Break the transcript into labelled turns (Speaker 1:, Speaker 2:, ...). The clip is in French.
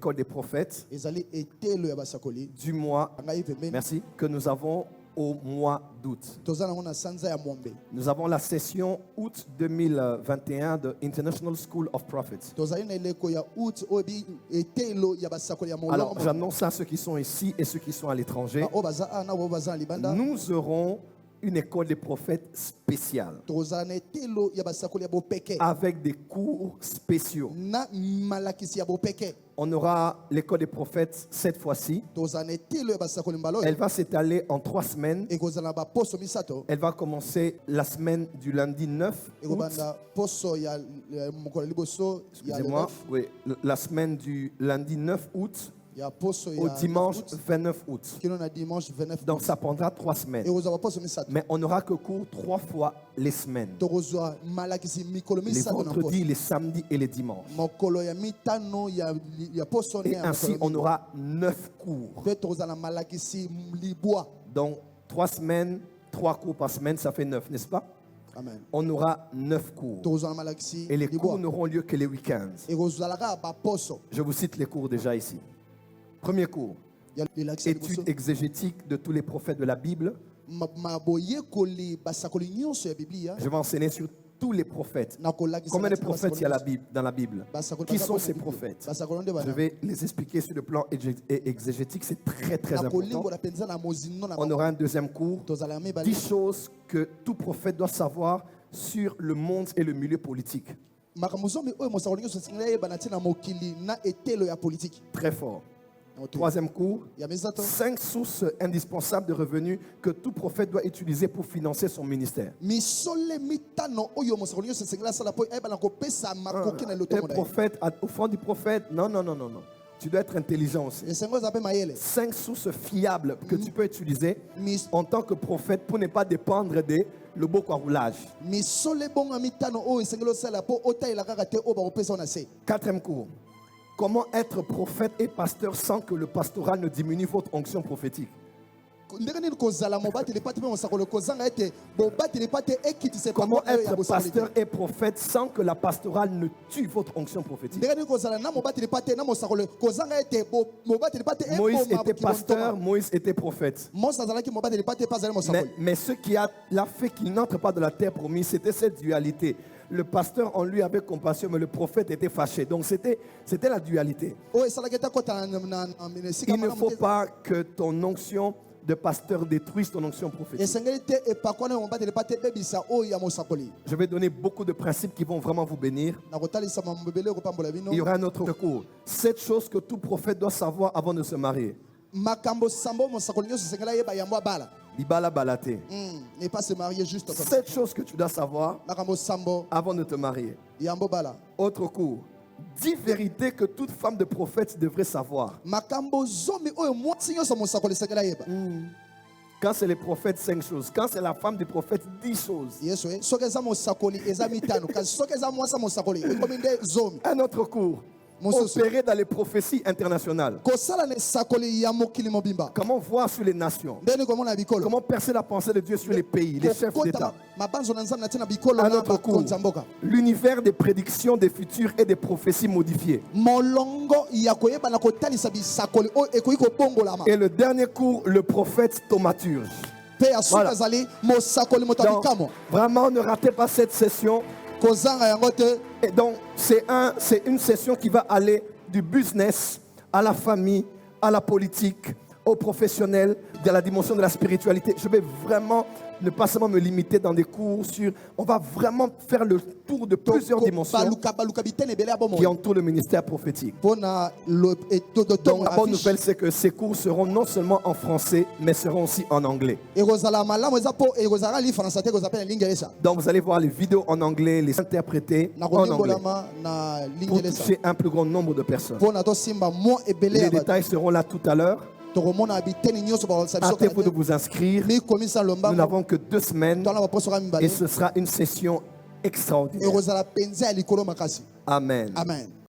Speaker 1: l'école des prophètes du mois, merci, que nous avons au mois d'août. Nous avons la session août 2021 de International School of Prophets. Alors, j'annonce à ceux qui sont ici et ceux qui sont à l'étranger, nous aurons une école des prophètes spéciale avec des cours spéciaux. On aura l'école des prophètes cette fois-ci. Elle va s'étaler en 3 semaines. Elle va commencer la semaine du lundi 9 août. Excusez-moi, oui, la semaine du lundi 9 août au dimanche 29 août. Donc ça prendra 3 semaines. Mais on n'aura que cours 3 fois les semaines. Les vendredis, les samedis et les dimanches. Et ainsi on aura 9 cours. Donc 3 semaines, 3 cours par semaine, ça fait 9, n'est-ce pas? Amen. On aura 9 cours. Et les cours n'auront lieu que les week-ends. Je vous cite les cours déjà ici. Premier cours, étude exégétique de tous les prophètes de la Bible. Je vais enseigner sur tous les prophètes. Combien de prophètes il y a dans la Bible? Qui sont ces prophètes? Je vais les expliquer sur le plan exégétique. C'est très très important. On aura un deuxième cours. 10 choses que tout prophète doit savoir sur le monde et le milieu politique. Très fort. Troisième cours, 5 sources indispensables de revenus que tout prophète doit utiliser pour financer son ministère. Les prophètes, au fond du prophète, non. Tu dois être intelligent aussi. 5 sources fiables que tu peux utiliser en tant que prophète pour ne pas dépendre de le beau roulage. Quatrième cours. Comment être prophète et pasteur sans que le pastorat ne diminue votre onction prophétique? Comment être pasteur et prophète sans que la pastorale ne tue votre onction prophétique? Moïse était pasteur, Moïse était prophète. Mais ce qui a fait qu'il n'entre pas dans la terre promise, c'était cette dualité. Le pasteur en lui avait compassion, mais le prophète était fâché. Donc c'était la dualité. Il ne faut pas que ton onction de pasteur détruise ton onction prophétique. Je vais donner beaucoup de principes qui vont vraiment vous bénir. Il y aura un autre cours. 7 choses que tout prophète doit savoir avant de se marier. Libala balate.
Speaker 2: Ne pas se marier juste comme ça.
Speaker 1: 7 choses que tu dois savoir avant de te marier. Autre cours. 10 vérités que toute femme de prophète devrait savoir. Quand c'est les prophètes, 5 choses. Quand c'est la femme du prophète, 10 choses. Un autre cours. Opérer dans les prophéties internationales. Comment voir sur les nations? Comment percer la pensée de Dieu sur les pays, les chefs d'État? Un autre cours. L'univers des prédictions des futurs et des prophéties modifiées. Et le dernier cours, le prophète thaumaturge. Voilà. Donc, vraiment, ne ratez pas cette session. Et donc, c'est une session qui va aller du business à la famille, à la politique, aux professionnels, de la dimension de la spiritualité. Je vais vraiment ne pas seulement me limiter dans des cours sur... On va vraiment faire le tour de plusieurs dimensions qui entourent le ministère prophétique. Donc, la bonne nouvelle, c'est que ces cours seront non seulement en français, mais seront aussi en anglais. Donc, vous allez voir les vidéos en anglais, les interpréter en anglais pour toucher un plus grand nombre de personnes. Les détails seront là tout à l'heure. Hâtez-vous de vous inscrire. Nous n'avons que 2 semaines et ce sera une session extraordinaire. Amen.
Speaker 2: Amen.